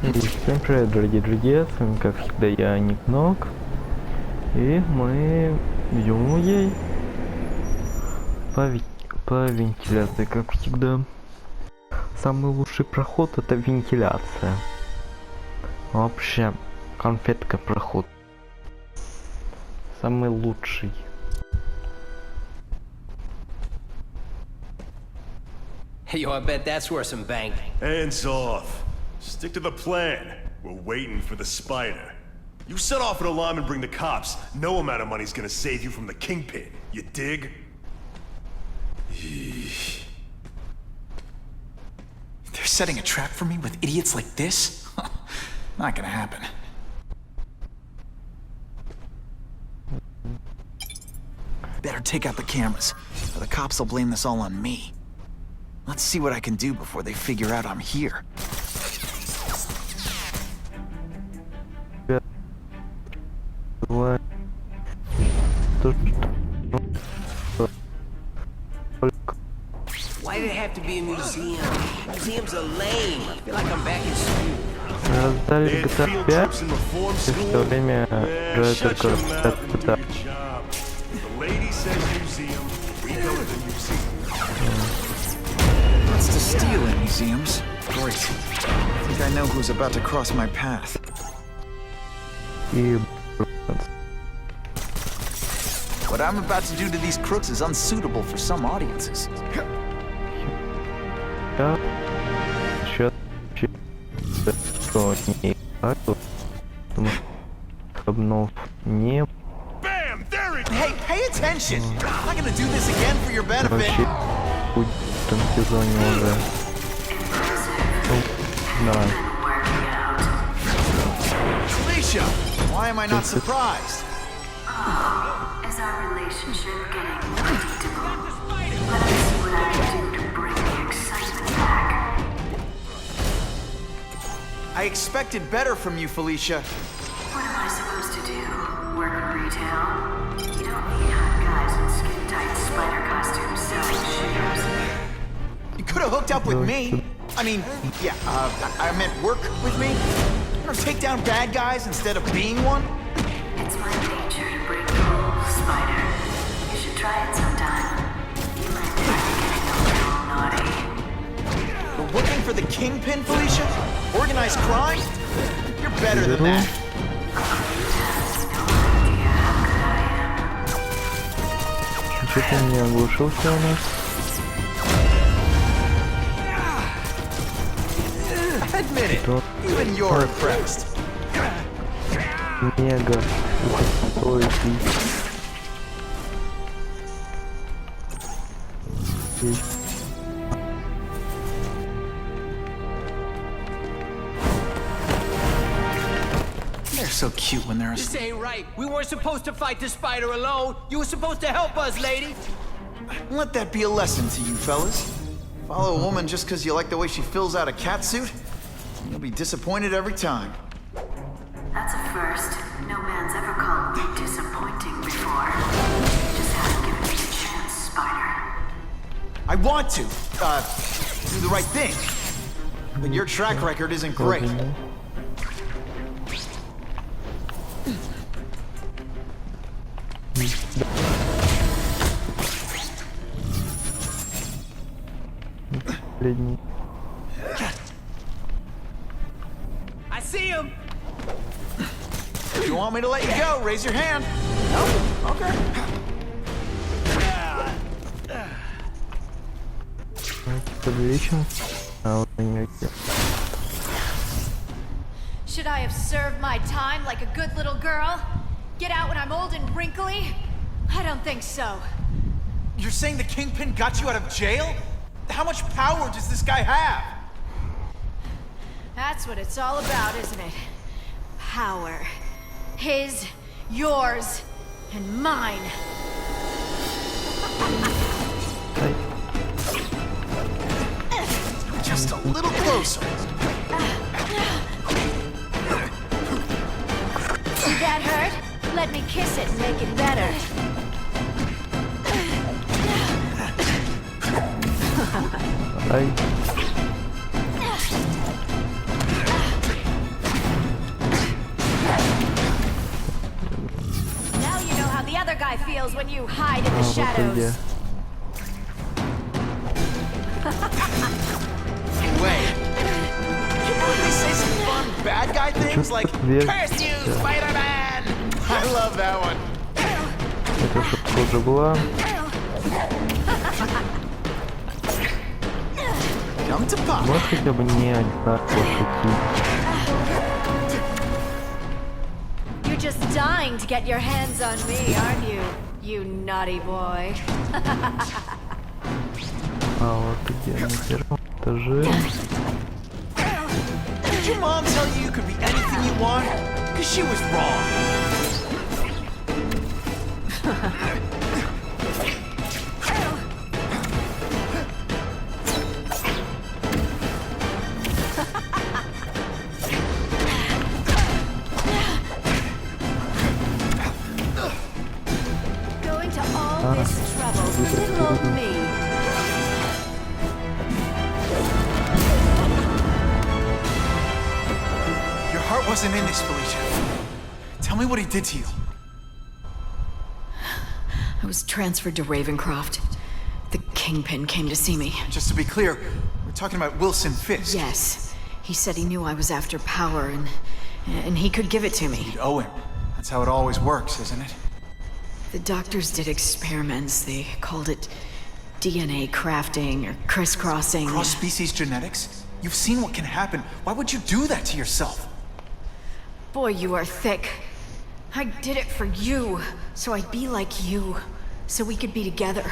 И всем привет, дорогие друзья, с вами как всегда я, Ник. И мы идем ей по вентиляции, как всегда. Самый лучший проход — это вентиляция. Вообще, конфетка проход. Самый лучший. Hey, yo, I bet that's worth some bank. Hands off. Stick to the plan. We're waiting for the spider. You set off an alarm and bring the cops. No amount of money's gonna save you from the kingpin. You dig? They're setting a trap for me with idiots like this? Not gonna happen. Better take out the cameras, or the cops will blame this all on me. Let's see what I can do before they figure out I'm here. Why did it have to be a museum? Museums are lame. I feel like I'm back in school. Раздали They had GTA field 5, trips in reform и в то school. время Yeah, играет shut только your mouth and do GTA. your job. The lady says museum. We go to the museum. Wants to steal in museums. Great. I think I know who's about to cross my path. И What I'm about to do to these crooks is unsuitable for some audiences. я сейчас что не потому что обнов не Bam! There it Hey, pay attention! I'm not gonna do this again for your benefit. вообще будет в этом сезоне уже. Ну, да. Alicia, why am I not surprised? Is our relationship getting predictable? Let me see what I can do to bring the excitement back. I expected better from you, Felicia. What am I supposed to do? Work in retail? You don't need hot guys in skin-tight spider costumes selling shares. You could have hooked up with me. I mean, yeah, I meant work with me. You know, take down bad guys instead of being one. It's my nature to break the rules, Spider. You should try it sometime. You might find it getting a little naughty. But working for the kingpin, Felicia? Organized crime? You're better than that. Что ты не оглушился у нас? Admit it. Что Even you're impressed. мега высокий. They're so cute when they're This asleep. ain't right. We weren't supposed to fight the spider alone. You were supposed to help us, lady. Let that be a lesson to you, fellas. Follow a woman just because you like the way she fills out a catsuit? You'll be disappointed every time. That's a first. No man's ever called me disappointing before. Just haven't given me a chance, Spider. I want to, do the right thing. But your track record isn't great. Последний. I see him. If you want me to let you go, raise your hand. No? Okay. Подвечен. А вот они какие. Should I have served my time like a good little girl? Get out when I'm old and wrinkly? I don't think so. You're saying the kingpin got you out of jail? How much power does this guy have? That's what it's all about, isn't it? Power. His, yours, and mine. Just a little closer. Did that hurt? Let me kiss it and make it better. Ай. feels when you hide in the Вот где. shadows. Wait. Can you at least say some fun bad guy things like Дверь. "Curse you, Spider-Man"? I love that one. Это шутка уже была. Come to pop. Можешь хотя бы не одинаково шутить? You're just dying to get your hands on me, aren't you? You naughty boy. А вот где на первом этаже. Did your mom tell you you could be anything you want? Because she was wrong. Going to all this trouble for little old me. Your heart wasn't in this, Felicia. Tell me what he did to you. I was transferred to Ravencroft. The Kingpin came to see me. Just to be clear, we're talking about Wilson Fisk. Yes. He said he knew I was after power and he could give it to me. You owe him. That's how it always works, isn't it? The doctors did experiments. They called it DNA crafting or crisscrossing. Cross-species genetics? You've seen what can happen. Why would you do that to yourself? Boy, you are thick. I did it for you, so I'd be like you, so we could be together.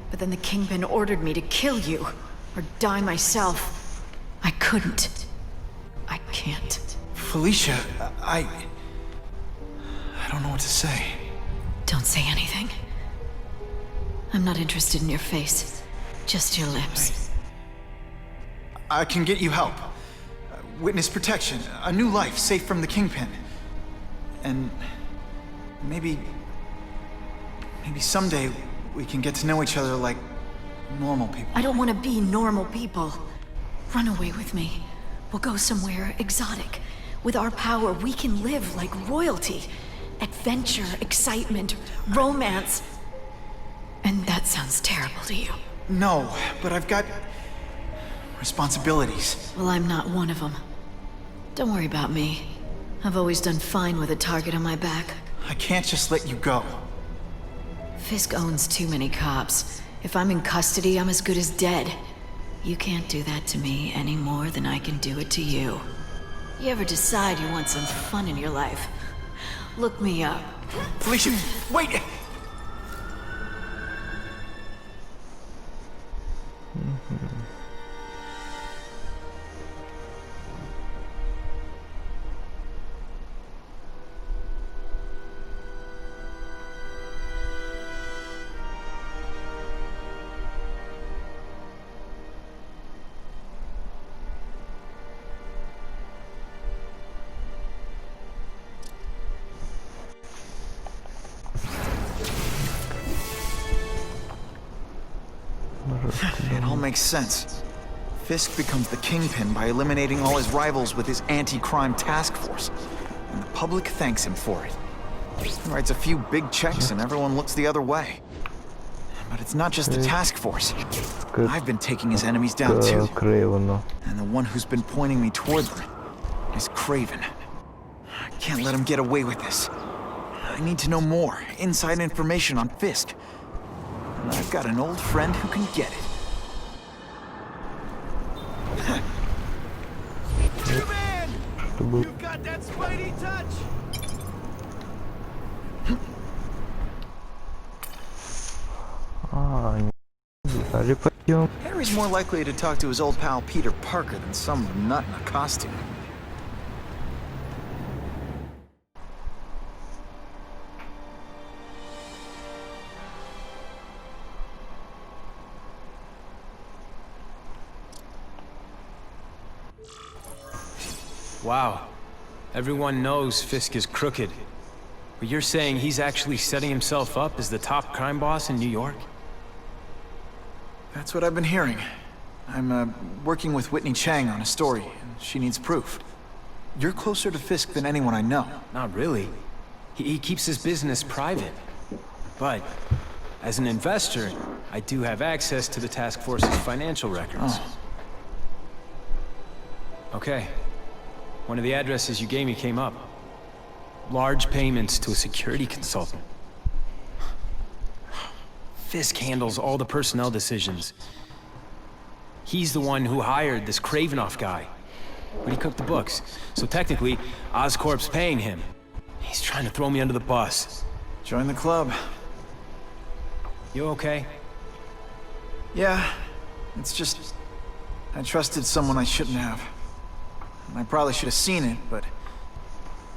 But then the Kingpin ordered me to kill you, or die myself. I couldn't. I can't. Felicia, I don't know what to say. Don't say anything. I'm not interested in your face, just your lips. I can get you help. Witness protection, a new life safe from the Kingpin. And maybe someday we can get to know each other like normal people. I don't want to be normal people. Run away with me. We'll go somewhere exotic. With our power, we can live like royalty. Adventure, excitement, romance. And that sounds terrible to you. No, but I've got responsibilities. Well, I'm not one of them. Don't worry about me. I've always done fine with a target on my back. I can't just let you go. Fisk owns too many cops. If I'm in custody, I'm as good as dead. You can't do that to me any more than I can do it to you. You ever decide you want some fun in your life? Look me up. Felicia, wait! It all makes sense. Fisk becomes the Kingpin by eliminating all his rivals with his anti-crime task force. And the public thanks him for it. He writes a few big checks and everyone looks the other way. But it's not just the task force. I've been taking his enemies down too. And the one who's been pointing me toward them is Craven. I can't let him get away with this. I need to know more, inside information on Fisk. And I've got an old friend who can get it. Man, you've got that Spidey touch. Harry's more likely to talk to his old pal Peter Parker than some nut in a costume. Wow. Everyone knows Fisk is crooked. But you're saying he's actually setting himself up as the top crime boss in New York? That's what I've been hearing. I'm working with Whitney Chang on a story, and she needs proof. You're closer to Fisk than anyone I know. Not really. He keeps his business private. But as an investor, I do have access to the task force's financial records. Okay. One of the addresses you gave me came up. Large payments to a security consultant. Fisk handles all the personnel decisions. He's the one who hired this Kravinoff guy. But he cooked the books, so technically, Oscorp's paying him. He's trying to throw me under the bus. Join the club. You okay? Yeah, it's just... I trusted someone I shouldn't have. And I probably should have seen it, but...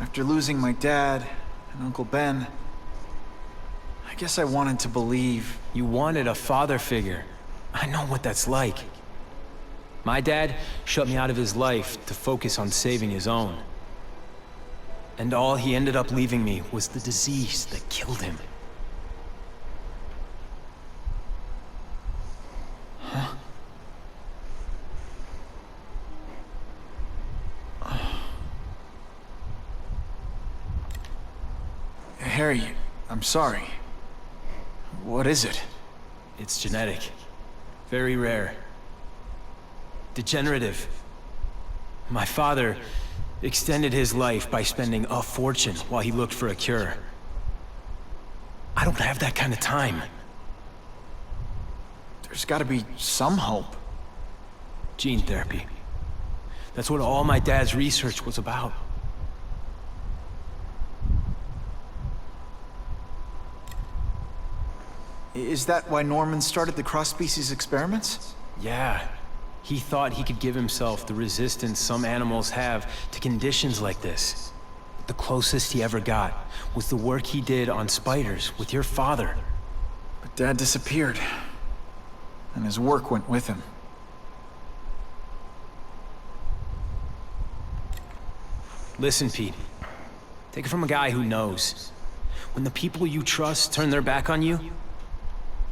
after losing my dad and Uncle Ben... I guess I wanted to believe. You wanted a father figure. I know what that's like. My dad shut me out of his life to focus on saving his own. And all he ended up leaving me was the disease that killed him. Huh? Harry, I'm sorry. What is it? It's genetic. Very rare. Degenerative. My father extended his life by spending a fortune while he looked for a cure. I don't have that kind of time. There's gotta be some hope. Gene therapy. That's what all my dad's research was about. Is that why Norman started the cross-species experiments? Yeah. He thought he could give himself the resistance some animals have to conditions like this. The closest he ever got was the work he did on spiders with your father. But Dad disappeared. And his work went with him. Listen, Pete. Take it from a guy who knows. When the people you trust turn their back on you,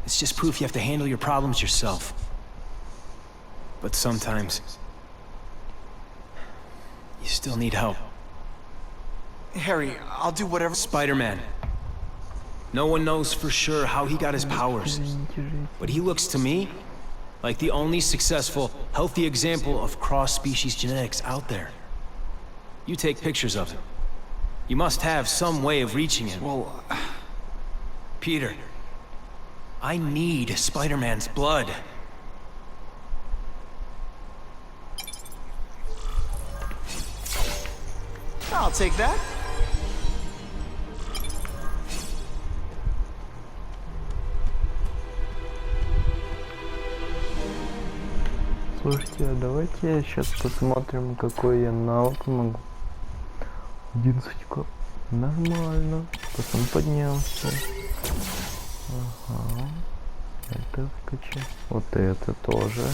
it's just proof you have to handle your problems yourself. But sometimes, you still need help. Harry, I'll do whatever... Spider-Man. No one knows for sure how he got his powers. But he looks to me like the only successful, healthy example of cross-species genetics out there. You take pictures of him. You must have some way of reaching him. Well... Peter, I need Spider-Man's blood. I'll take that. Слушайте, а давайте сейчас посмотрим, какой я навык могу. 11к. Нормально. Потом поднялся. Ага. Это скачай. Вот это тоже.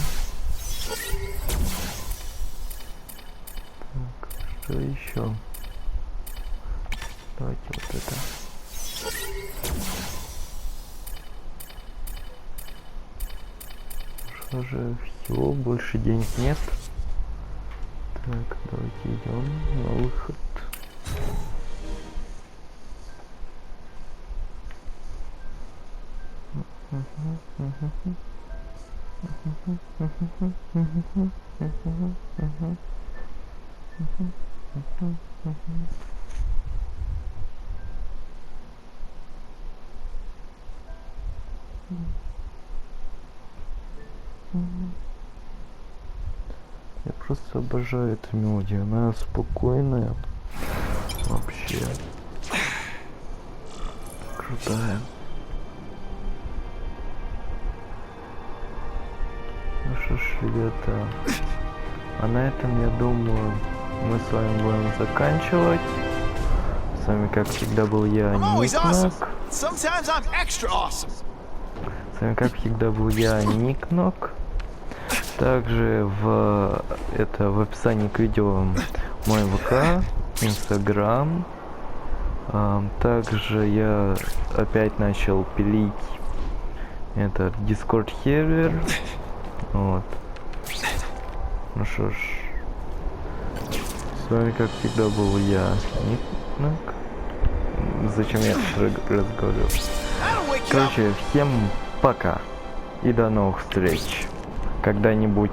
Так, что еще? Давайте вот это. Что же, всего больше денег нет. Так, давайте идем на выход. Я просто обожаю эту мелодию, она спокойная, вообще крутая. Ну что ж, ребята, а на этом, я думаю, мы с вами будем заканчивать. С вами, как всегда, был я, Никнок. С вами, как всегда, был я, Никнок. Также в описании к видео мой ВК, Инстаграм. Также я опять начал пилить этот Discord сервер. Вот. Ну что ж. С вами, как всегда, был я, Никнок. Зачем я разговаривал? Короче, всем пока и до новых встреч. Когда-нибудь